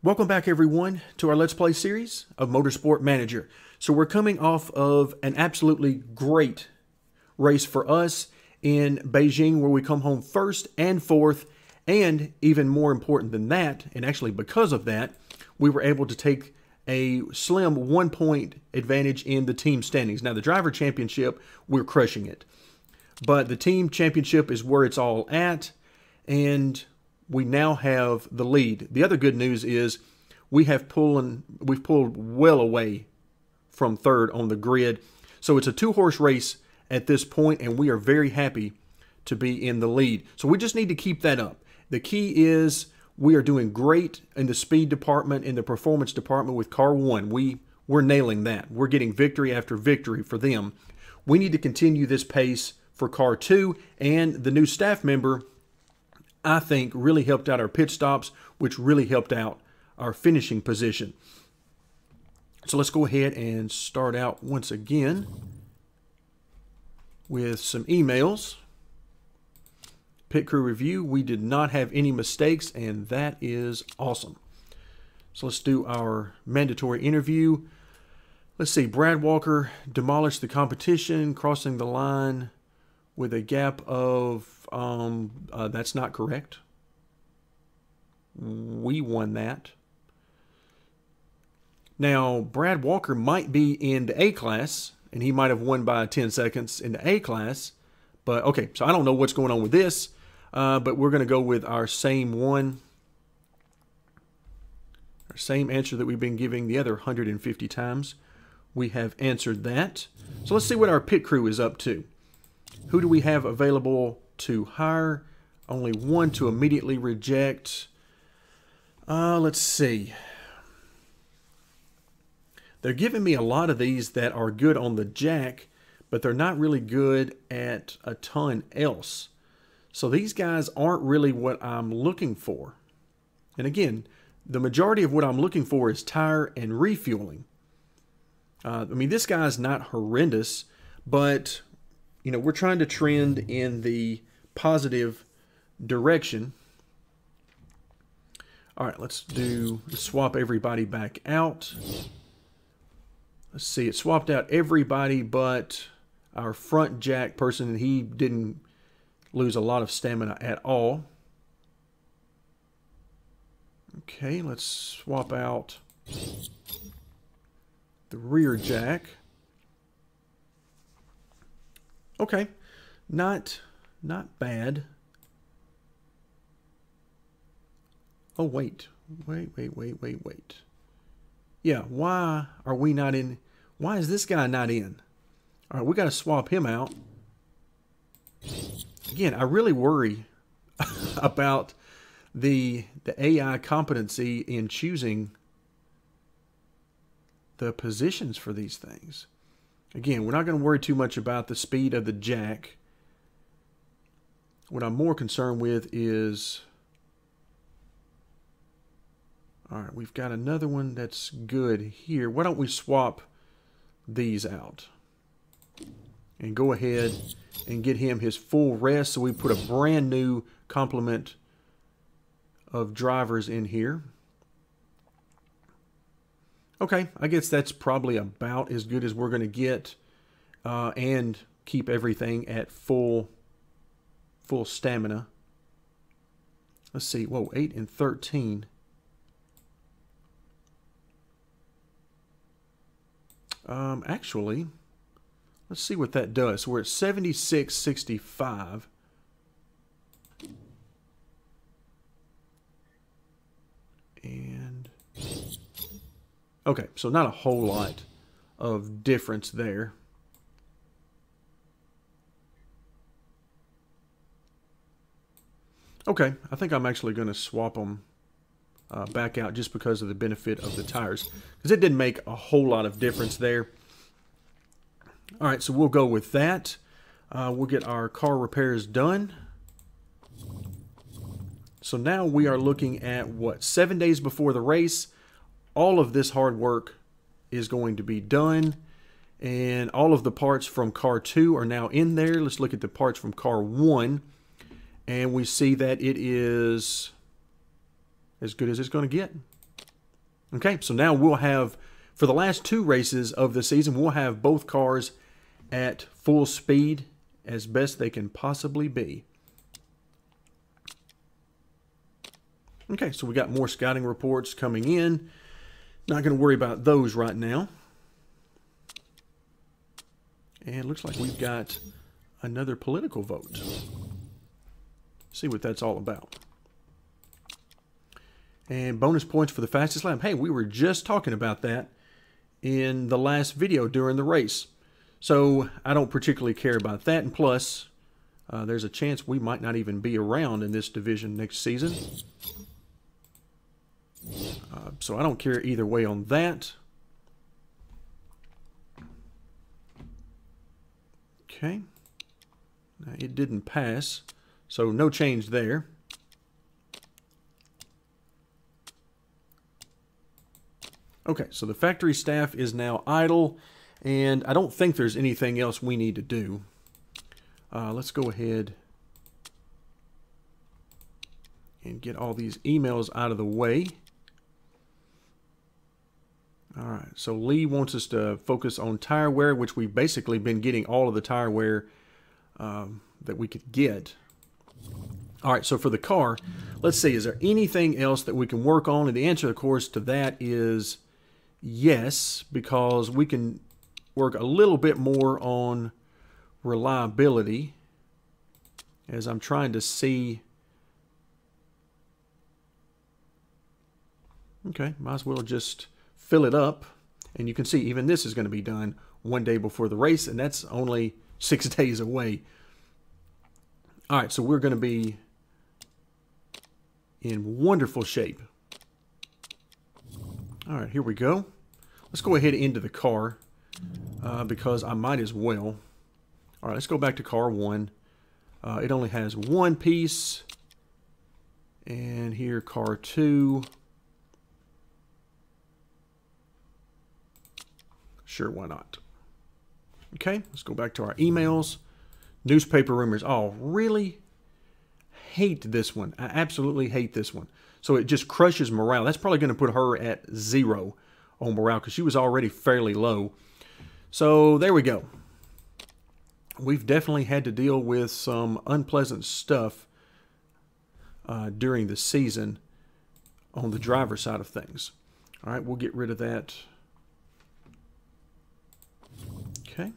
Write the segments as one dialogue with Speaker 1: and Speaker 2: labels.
Speaker 1: Welcome back, everyone, to our Let's Play series of Motorsport Manager. So we're coming off of an absolutely great race for us in Beijing, where we come home first and fourth, and even more important than that, and actually because of that, we were able to take a slim 1-point advantage in the team standings. Now, the driver championship, we're crushing it. But the team championship is where it's all at, and we now have the lead. The other good news is we've pulled well away from third on the grid. So it's a two-horse race at this point, and we are very happy to be in the lead. So we just need to keep that up. The key is we are doing great in the speed department, in the performance department with car 1. We're nailing that. We're getting victory after victory for them. We need to continue this pace for car 2, and the new staff member, I think, really helped out our pit stops, which really helped out our finishing position. So let's go ahead and start out once again with some emails. Pit crew review. We did not have any mistakes, and that is awesome. So let's do our mandatory interview. Let's see. Brad Walker demolished the competition, crossing the line with a gap of that's not correct. We won that. Now, Brad Walker might be in the A class, and he might have won by 10 seconds in the A class. But, okay, so I don't know what's going on with this, but we're going to go with our same one. Our same answer that we've been giving the other 150 times. We have answered that. So let's see what our pit crew is up to. Who do we have available to hire? Only one to immediately reject. Let's see. They're giving me a lot of these that are good on the jack, but they're not really good at a ton else. So these guys aren't really what I'm looking for. And again, the majority of what I'm looking for is tire and refueling. I mean, this guy's not horrendous, but you know, we're trying to trend in the positive direction. All right, let's swap everybody back out. Let's see, it swapped out everybody but our front jack person, and he didn't lose a lot of stamina at all. Okay, let's swap out the rear jack. Okay, not bad. Oh, wait. Yeah, why are we not in? Why is this guy not in? All right, we got to swap him out. Again, I really worry about the AI competency in choosing the positions for these things. Again, we're not going to worry too much about the speed of the jack. What I'm more concerned with is, all right, we've got another one that's good here. Why don't we swap these out and go ahead and get him his full rest, so we put a brand new complement of drivers in here. Okay, I guess that's probably about as good as we're going to get, and keep everything at full stamina. Let's see. Whoa, 8 and 13. Actually, let's see what that does. So we're at 76.65. And okay, so not a whole lot of difference there. Okay, I think I'm actually going to swap them back out just because of the benefit of the tires, because it didn't make a whole lot of difference there. All right, so we'll go with that. We'll get our car repairs done. So now we are looking at, what, 7 days before the race. All of this hard work is going to be done, and all of the parts from car 2 are now in there. Let's look at the parts from car 1, and we see that it is as good as it's going to get. Okay, so now we'll have, for the last 2 races of the season, we'll have both cars at full speed as best they can possibly be. Okay, so we got more scouting reports coming in. Not going to worry about those right now. And it looks like we've got another political vote. See what that's all about. And bonus points for the fastest lap. Hey, we were just talking about that in the last video during the race. So I don't particularly care about that. And plus, there's a chance we might not even be around in this division next season. So I don't care either way on that. Okay. Now, it didn't pass, so no change there. Okay, so the factory staff is now idle, and I don't think there's anything else we need to do. Let's go ahead and get all these emails out of the way. All right, so Lee wants us to focus on tire wear, which we've basically been getting all of the tire wear that we could get. All right, so for the car, let's see, is there anything else that we can work on? And the answer, of course, to that is yes, because we can work a little bit more on reliability, as I'm trying to see. Okay, might as well just fill it up, and you can see even this is going to be done 1 day before the race, and that's only 6 days away. All right, so we're going to be in wonderful shape. All right, here we go. Let's go ahead into the car because I might as well. All right, let's go back to car 1. It only has 1 piece, and here car 2. Sure, why not? Okay, let's go back to our emails. Newspaper rumors. Oh, really? Hate this one. I absolutely hate this one. So it just crushes morale. That's probably going to put her at 0 on morale because she was already fairly low. So there we go. We've definitely had to deal with some unpleasant stuff during the season on the driver's side of things. All right, we'll get rid of that. Okay,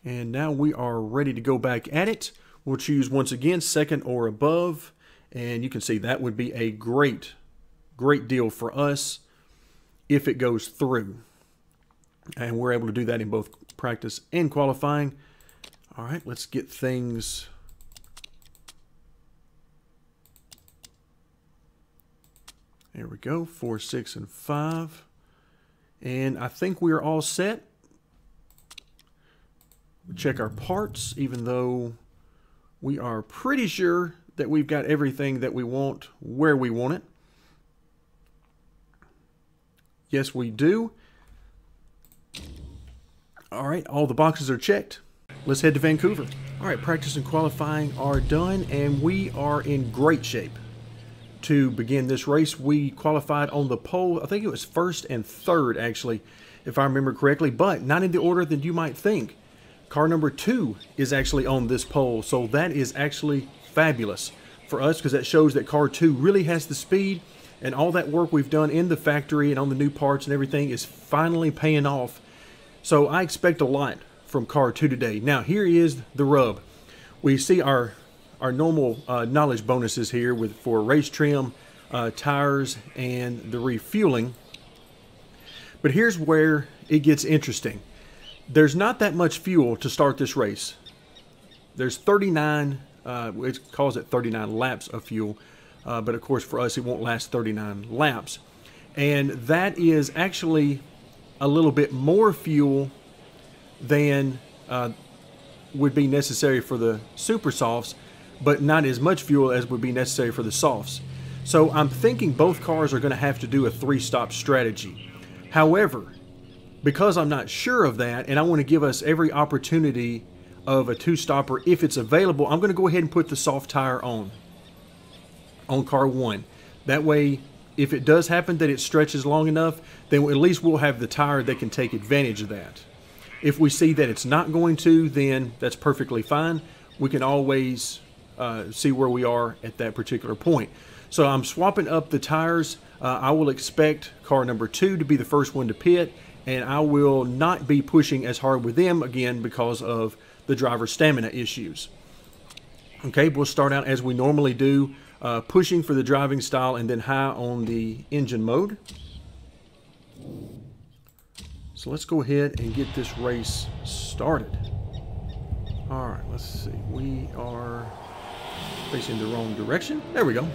Speaker 1: and now we are ready to go back at it. We'll choose once again 2nd or above, and you can see that would be a great deal for us if it goes through. And we're able to do that in both practice and qualifying. All right, let's get things there. We go, 4, 6, and 5, and I think we are all set. Check our parts, even though we are pretty sure that we've got everything that we want where we want it. Yes, we do. All right, all the boxes are checked. Let's head to Vancouver. All right, practice and qualifying are done, and we are in great shape to begin this race. We qualified on the pole. I think it was 1st and 3rd, actually, if I remember correctly, but not in the order that you might think. Car number 2 is actually on this pole, so that is actually fabulous for us because that shows that car 2 really has the speed, and all that work we've done in the factory and on the new parts and everything is finally paying off. So I expect a lot from car 2 today. Now here is the rub. We see our normal knowledge bonuses here for race trim, tires, and the refueling. But here's where it gets interesting. There's not that much fuel to start this race. There's 39, it calls it 39 laps of fuel, but of course for us it won't last 39 laps. And that is actually a little bit more fuel than would be necessary for the super softs, but not as much fuel as would be necessary for the softs. So I'm thinking both cars are going to have to do a 3-stop strategy. However, because I'm not sure of that, and I want to give us every opportunity of a 2-stopper if it's available, I'm going to go ahead and put the soft tire on car 1. That way if it does happen that it stretches long enough, then at least we'll have the tire that can take advantage of that. If we see that it's not going to, then that's perfectly fine. We can always see where we are at that particular point. So I'm swapping up the tires. I will expect car number 2 to be the first one to pit, and I will not be pushing as hard with them again because of the driver's stamina issues. Okay, we'll start out as we normally do, pushing for the driving style and then high on the engine mode. So let's go ahead and get this race started. All right, let's see. We are facing the wrong direction. There we go.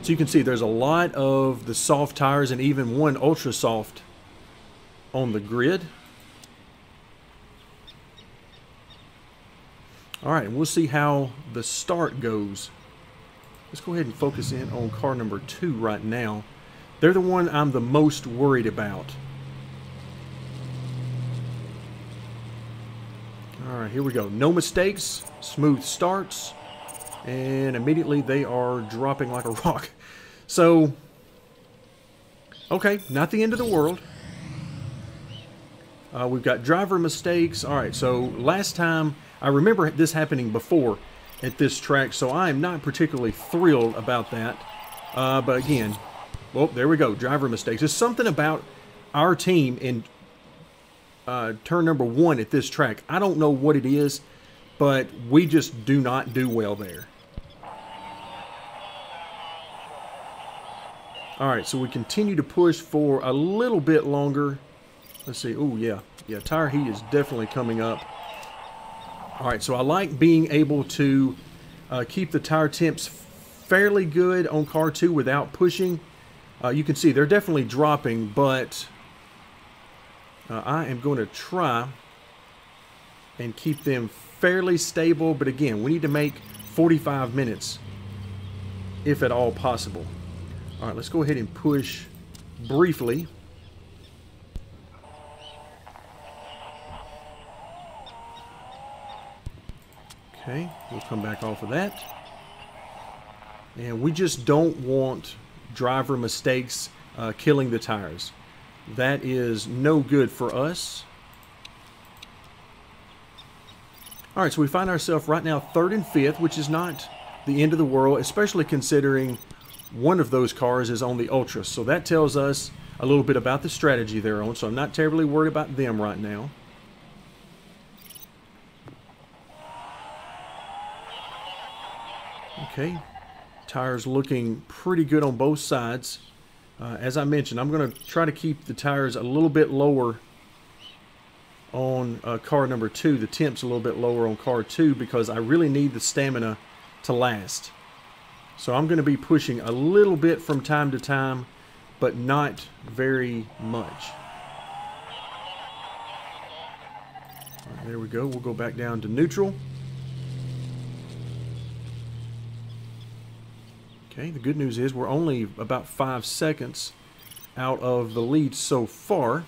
Speaker 1: So you can see there's a lot of the soft tires and even one ultra soft on the grid. All right, and we'll see how the start goes. Let's go ahead and focus in on car number 2 right now. They're the one I'm the most worried about. All right, here we go. No mistakes, smooth starts, and immediately they are dropping like a rock. So, okay, not the end of the world. We've got driver mistakes. All right, so last time, I remember this happening before at this track, so I am not particularly thrilled about that. But again, well, there we go, driver mistakes. There's something about our team in turn number 1 at this track. I don't know what it is, but we just do not do well there. All right, so we continue to push for a little bit longer. Let's see. Oh, yeah. Yeah, tire heat is definitely coming up. All right, so I like being able to keep the tire temps fairly good on car 2 without pushing. You can see they're definitely dropping, but I am going to try and keep them fairly stable. But again, we need to make 45 minutes, if at all possible. All right, let's go ahead and push briefly. Okay, we'll come back off of that. And we just don't want driver mistakes killing the tires. That is no good for us. All right, so we find ourselves right now 3rd and 5th, which is not the end of the world, especially considering one of those cars is on the Ultra. So that tells us a little bit about the strategy they're on, so I'm not terribly worried about them right now. Okay, tires looking pretty good on both sides. As I mentioned, I'm going to try to keep the tires a little bit lower on car number 2. The temps a little bit lower on car 2 because I really need the stamina to last. So I'm going to be pushing a little bit from time to time, but not very much. All right, there we go. We'll go back down to neutral. Okay, the good news is we're only about 5 seconds out of the lead so far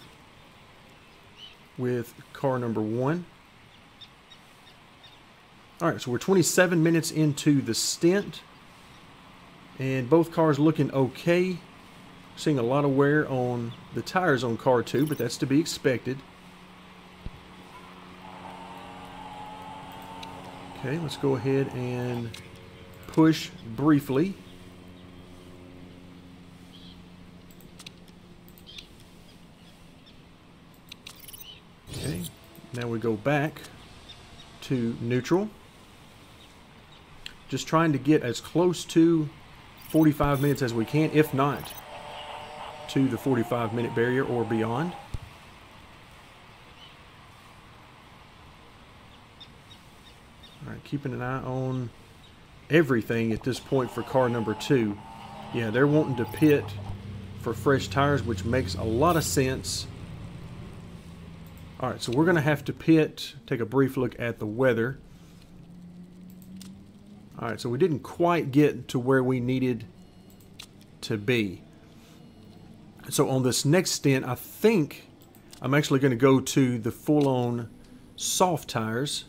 Speaker 1: with car number 1. All right, so we're 27 minutes into the stint, and both cars looking okay. Seeing a lot of wear on the tires on car 2, but that's to be expected. Okay, let's go ahead and push briefly. Okay, now we go back to neutral. Just trying to get as close to 45 minutes as we can, if not to the 45-minute barrier or beyond. All right, keeping an eye on everything at this point for car number 2. Yeah, they're wanting to pit for fresh tires, which makes a lot of sense. All right, so we're going to have to pit, take a brief look at the weather. All right, so we didn't quite get to where we needed to be. So on this next stint, I think I'm actually going to go to the full-on soft tires.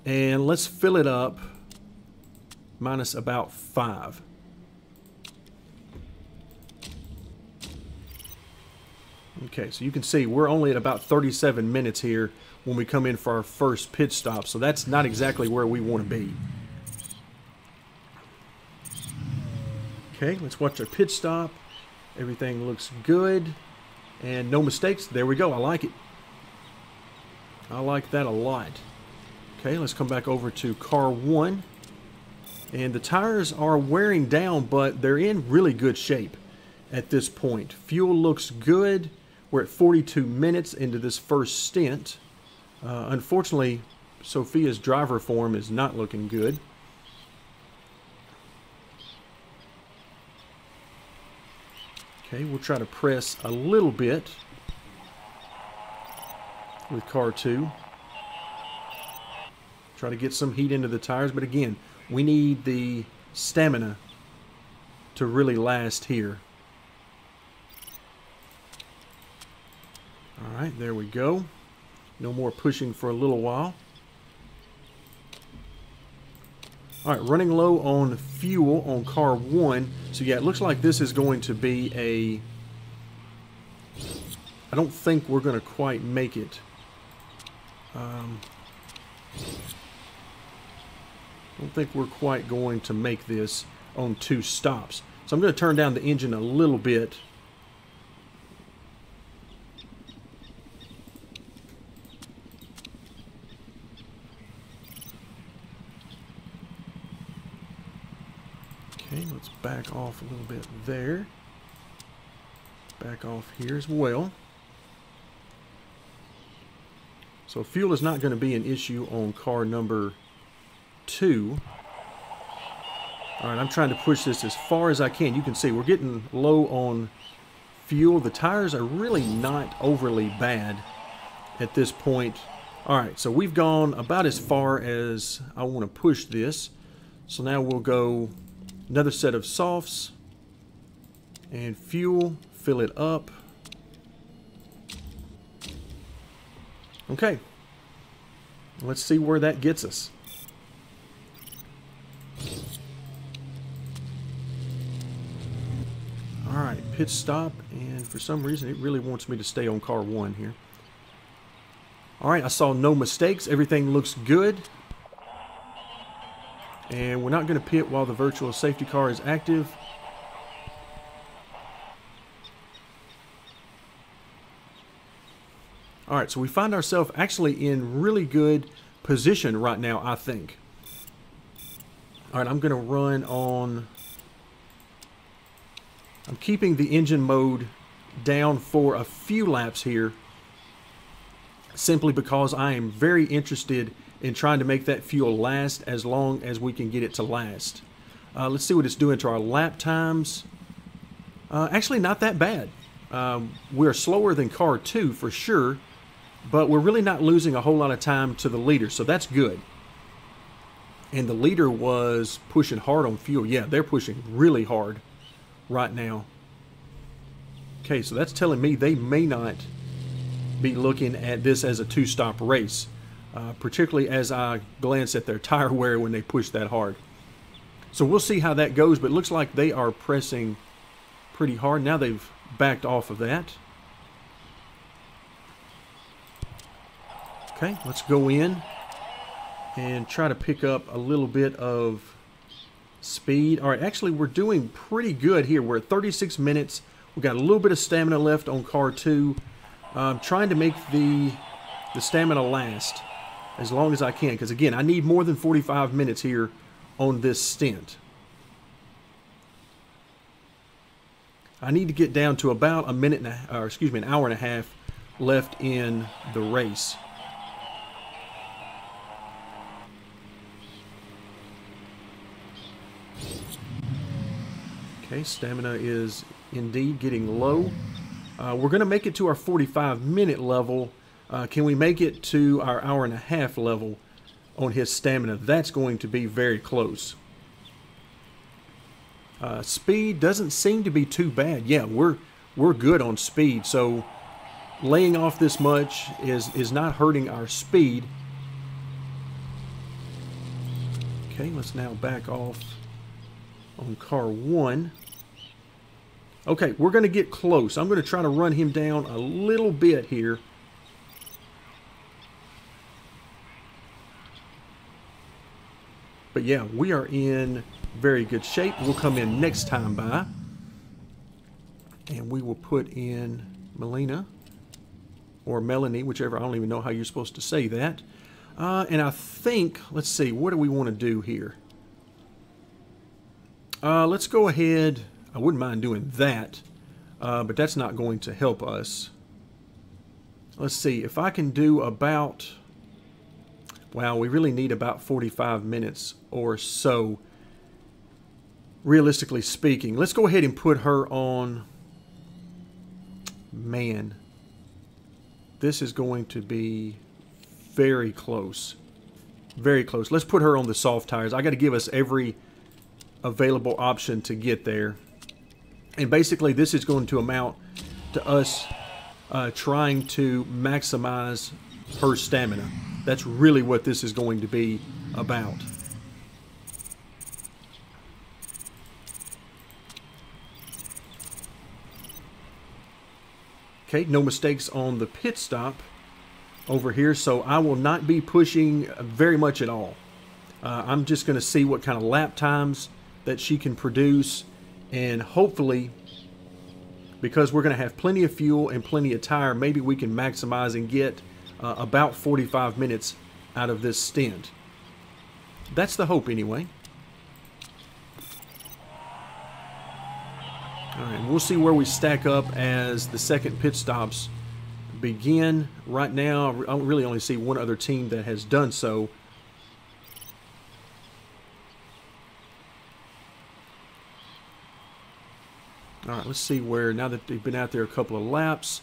Speaker 1: And let's fill it up minus about 5. Okay, so you can see we're only at about 37 minutes here when we come in for our first pit stop, so that's not exactly where we want to be. Okay, let's watch our pit stop. Everything looks good and no mistakes. There we go. I like it. I like that a lot. Okay, let's come back over to car 1. And the tires are wearing down, but they're in really good shape at this point. Fuel looks good. We're at 42 minutes into this first stint. Unfortunately, Sophia's driver form is not looking good. Okay, we'll try to press a little bit with car 2. Try to get some heat into the tires, but again, we need the stamina to really last here. All right, there we go. No more pushing for a little while. All right, running low on fuel on car 1. So yeah, it looks like this is going to be a... I don't think we're going to quite make it. I don't think we're quite going to make this on 2 stops. So I'm going to turn down the engine a little bit. Okay, let's back off a little bit there. Back off here as well. So fuel is not going to be an issue on car number 2. All right, I'm trying to push this as far as I can. You can see we're getting low on fuel. The tires are really not overly bad at this point. All right, so we've gone about as far as I want to push this. So now we'll go another set of softs and fuel, fill it up. Okay, let's see where that gets us. All right, pit stop, and for some reason it really wants me to stay on car 1 here. All right, I saw no mistakes. Everything looks good. And we're not going to pit while the virtual safety car is active. All right, so we find ourselves actually in really good position right now, I think. All right, I'm going to run on... I'm keeping the engine mode down for a few laps here, simply because I am very interested in trying to make that fuel last as long as we can get it to last. Let's see what it's doing to our lap times. Actually, not that bad. We're slower than car 2 for sure, but we're really not losing a whole lot of time to the leader, so that's good. And the leader was pushing hard on fuel. Yeah, they're pushing really hard right now. Okay, so that's telling me they may not be looking at this as a 2-stop race, particularly as I glance at their tire wear when they push that hard. So we'll see how that goes, but it looks like they are pressing pretty hard. Now they've backed off of that. Okay, let's go in and try to pick up a little bit of speed. All right, actually we're doing pretty good here. We're at 36 minutes. We've got a little bit of stamina left on car 2. I'm trying to make the stamina last as long as I can, because again, I need more than 45 minutes here on this stint. I need to get down to about an hour and a half left in the race. Okay, stamina is indeed getting low. We're going to make it to our 45-minute level. Can we make it to our hour and a half level on his stamina? That's going to be very close. Speed doesn't seem to be too bad. Yeah, we're good on speed. So laying off this much is not hurting our speed. Okay, let's now back off on car 1. Okay, we're going to get close. I'm going to try to run him down a little bit here. But yeah, we are in very good shape. We'll come in next time by. And we will put in Melina. Or Melanie, whichever. I don't even know how you're supposed to say that. And I think, let's see, what do we want to do here? Let's go ahead. I wouldn't mind doing that. But that's not going to help us. Let's see, if I can do about... Wow, we really need about 45 minutes or so, realistically speaking. Let's go ahead and put her on... Man, this is going to be very close. Very close. Let's put her on the soft tires. I got to give us every available option to get there. And basically, this is going to amount to us trying to maximize her stamina. That's really what this is going to be about. Okay, no mistakes on the pit stop over here, so I will not be pushing very much at all. I'm just going to see what kind of lap times that she can produce, and hopefully, because we're going to have plenty of fuel and plenty of tire, maybe we can maximize and get about 45 minutes out of this stint. That's the hope anyway. Alright, we'll see where we stack up as the second pit stops begin. Right now, I really only see one other team that has done so. Alright, let's see where, now that they've been out there a couple of laps.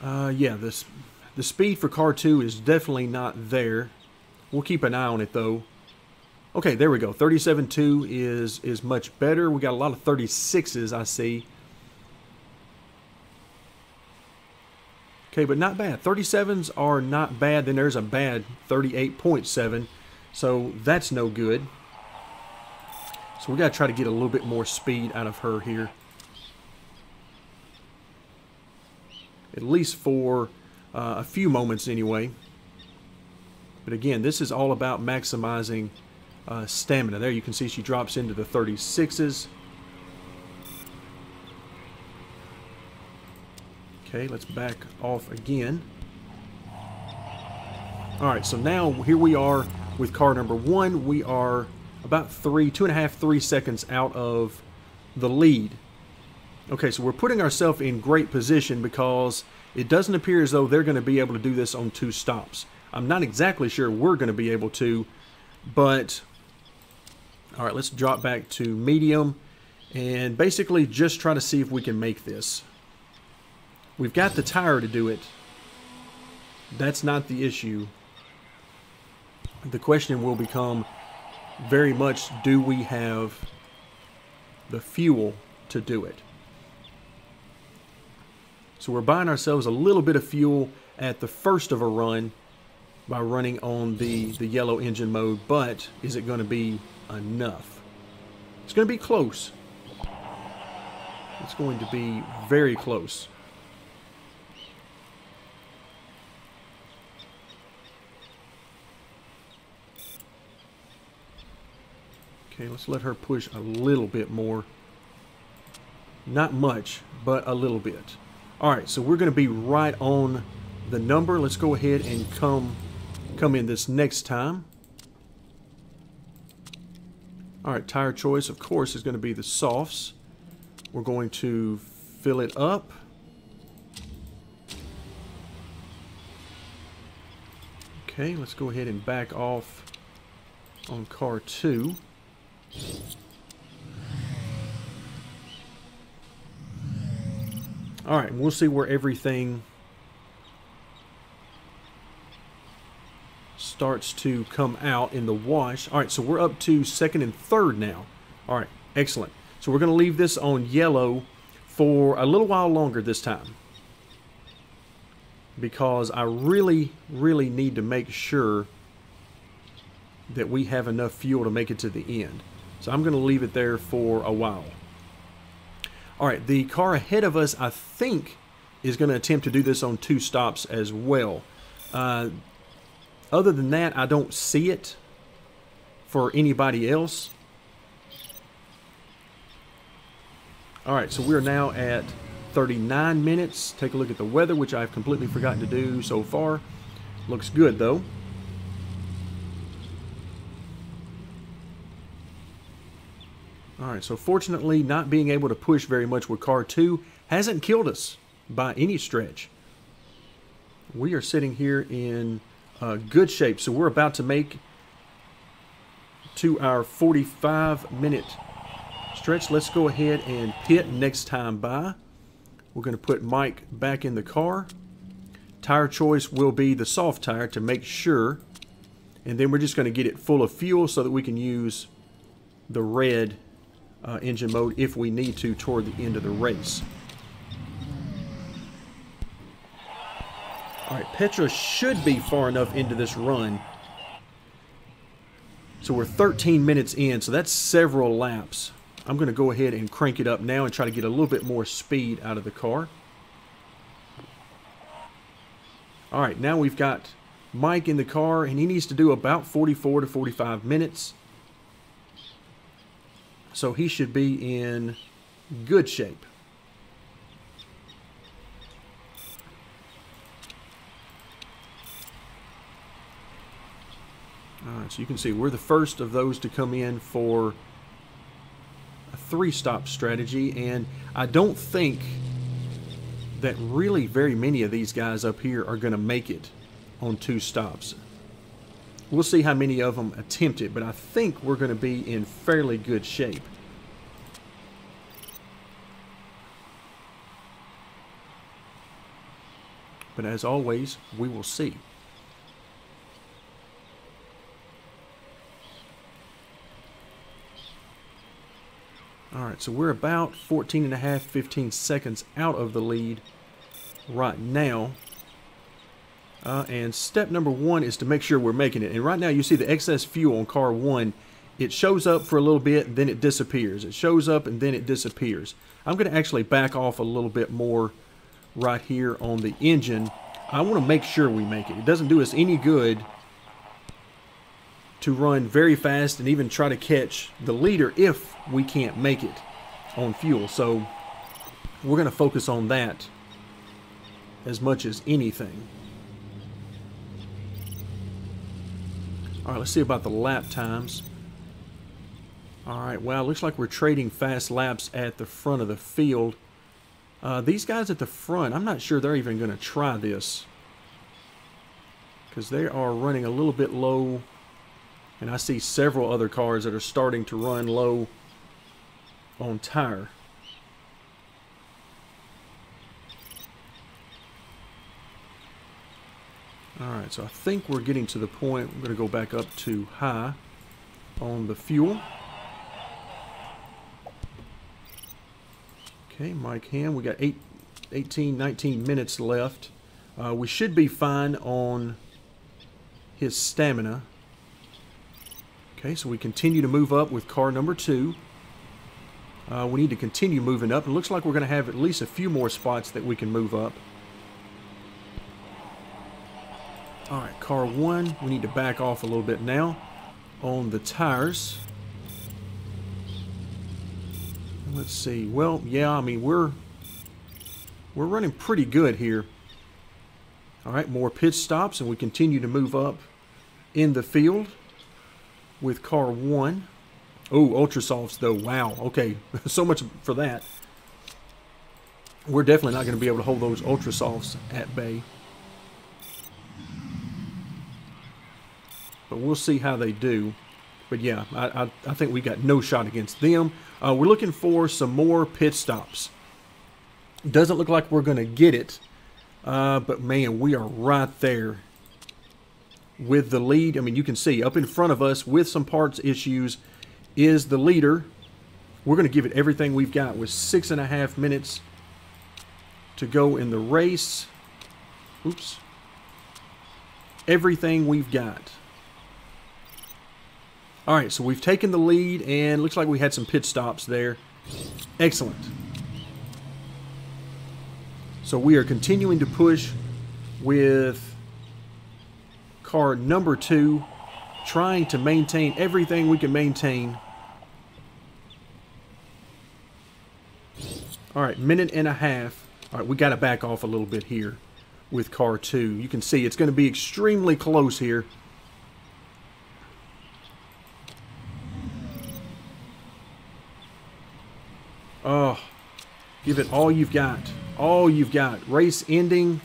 Speaker 1: Yeah, the speed for car 2 is definitely not there. We'll keep an eye on it though. Okay, there we go. 37.2 is much better. We got a lot of 36s, I see. Okay, but not bad. 37s are not bad. Then there's a bad 38.7. So that's no good. So we got to try to get a little bit more speed out of her here. At least for a few moments anyway. But again, this is all about maximizing stamina. There you can see she drops into the 36s. Okay, let's back off again. Alright, so now here we are with car number 1. We are about 2.5, 3 seconds out of the lead. Okay, so we're putting ourselves in great position because it doesn't appear as though they're going to be able to do this on 2 stops. I'm not exactly sure we're going to be able to, but all right, let's drop back to medium and basically just try to see if we can make this. We've got the tire to do it. That's not the issue. The question will become very much, do we have the fuel to do it? So we're buying ourselves a little bit of fuel at the first of a run by running on the yellow engine mode, but is it going to be enough? It's going to be close. It's going to be very close. Okay, let's let her push a little bit more. Not much, but a little bit. Alright, so we're going to be right on the number. Let's go ahead and come in this next time. Alright, tire choice, of course, is going to be the softs. We're going to fill it up. Okay, let's go ahead and back off on car 2. Alright, we'll see where everything starts to come out in the wash. Alright, so we're up to second and third now. Alright, excellent. So we're going to leave this on yellow for a little while longer this time, because I really need to make sure that we have enough fuel to make it to the end. So I'm going to leave it there for a while. All right, the car ahead of us, I think, is going to attempt to do this on 2 stops as well. Other than that, I don't see it for anybody else. All right, so we're now at 39 minutes. Take a look at the weather, which I've completely forgotten to do so far. Looks good, though. All right, so fortunately, not being able to push very much with car 2 hasn't killed us by any stretch. We are sitting here in good shape, so we're about to make to our 45-minute stretch. Let's go ahead and pit next time by. We're going to put Mike back in the car. Tire choice will be the soft tire to make sure, and then we're just going to get it full of fuel so that we can use the red engine mode if we need to toward the end of the race. All right, Petra should be far enough into this run. So we're 13 minutes in, so that's several laps. I'm going to go ahead and crank it up now and try to get a little bit more speed out of the car. All right, now we've got Mike in the car, and he needs to do about 44 to 45 minutes. So he should be in good shape. All right, so you can see we're the first of those to come in for a 3-stop strategy, and I don't think that really very many of these guys up here are going to make it on 2 stops. We'll see how many of them attempt it, but I think we're going to be in fairly good shape. But as always, we will see. All right, so we're about 14 and a half, 15 seconds out of the lead right now. And step number 1 is to make sure we're making it. And right now you see the excess fuel on car 1. It shows up for a little bit, then it disappears. It shows up and then it disappears. I'm going to actually back off a little bit more right here on the engine. I want to make sure we make it. It doesn't do us any good to run very fast and even try to catch the leader if we can't make it on fuel. So we're going to focus on that as much as anything. All right, let's see about the lap times. All right, well, looks like we're trading fast laps at the front of the field. These guys at the front, I'm not sure they're even going to try this because they are running a little bit low. And I see several other cars that are starting to run low on tire. All right, so I think we're getting to the point. I'm going to go back up to high on the fuel. Okay, Mike Ham, we got 18, 19 minutes left. We should be fine on his stamina. Okay, so we continue to move up with car number 2. We need to continue moving up. It looks like we're going to have at least a few more spots that we can move up. All right, car 1, we need to back off a little bit now on the tires. Let's see. Well, yeah, I mean, we're running pretty good here. All right, more pit stops, and we continue to move up in the field with car 1. Oh, ultra softs though. Wow. Okay, so much for that. We're definitely not going to be able to hold those ultra softs at bay. But we'll see how they do. But yeah, I think we got no shot against them. We're looking for some more pit stops. Doesn't look like we're going to get it. But man, we are right there with the lead. I mean, you can see up in front of us with some parts issues is the leader. We're going to give it everything we've got with 6.5 minutes to go in the race. Oops. Everything we've got. All right, so we've taken the lead, and looks like we had some pit stops there. Excellent. So we are continuing to push with car number 2, trying to maintain everything we can maintain. All right, minute and a half. All right, we got to back off a little bit here with car 2. You can see it's going to be extremely close here. Oh, give it all you've got. All you've got. Race ending.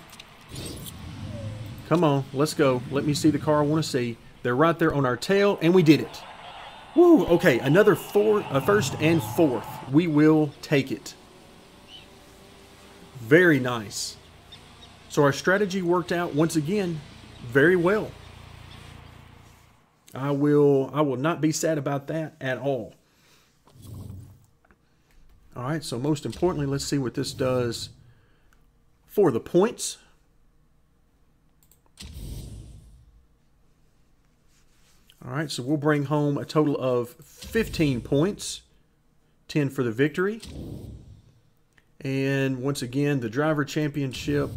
Speaker 1: Come on, let's go. Let me see the car I want to see. They're right there on our tail, and we did it. Woo, okay, another first and fourth. We will take it. Very nice. So our strategy worked out once again very well. I will not be sad about that at all. All right, so most importantly, let's see what this does for the points. All right, so we'll bring home a total of 15 points, 10 for the victory. And once again, the driver championship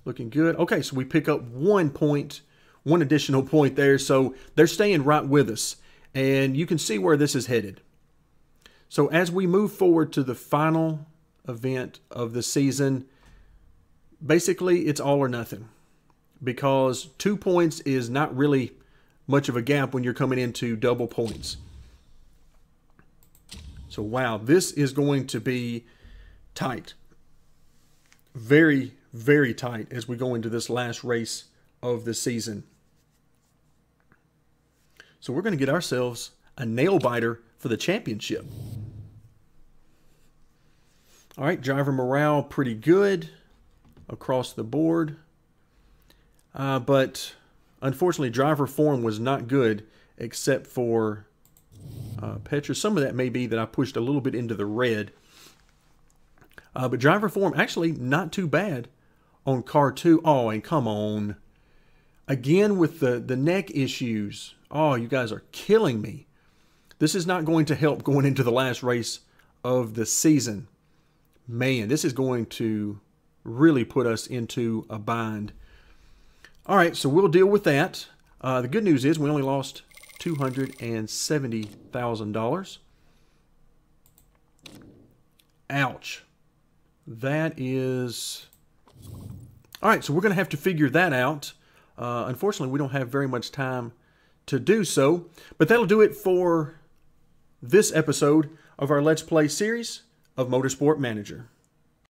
Speaker 1: looking good. Okay, so we pick up 1 point, 1 additional point there. So they're staying right with us. And you can see where this is headed. So as we move forward to the final event of the season, basically it's all or nothing. Because 2 points is not really much of a gap when you're coming into double points. So wow, this is going to be tight. Very, very tight as we go into this last race of the season. So we're going to get ourselves a nail biter for the championship. All right, driver morale pretty good across the board. But unfortunately, driver form was not good except for Petra. Some of that may be that I pushed a little bit into the red. But driver form actually not too bad on car 2. Oh, and come on. Again with the neck issues. Oh, you guys are killing me. This is not going to help going into the last race of the season. Man, this is going to really put us into a bind. All right, so we'll deal with that. The good news is we only lost $270,000. Ouch. That is... All right, so we're going to have to figure that out. Unfortunately, we don't have very much time to do so. But that'll do it for this episode of our Let's Play series of Motorsport Manager.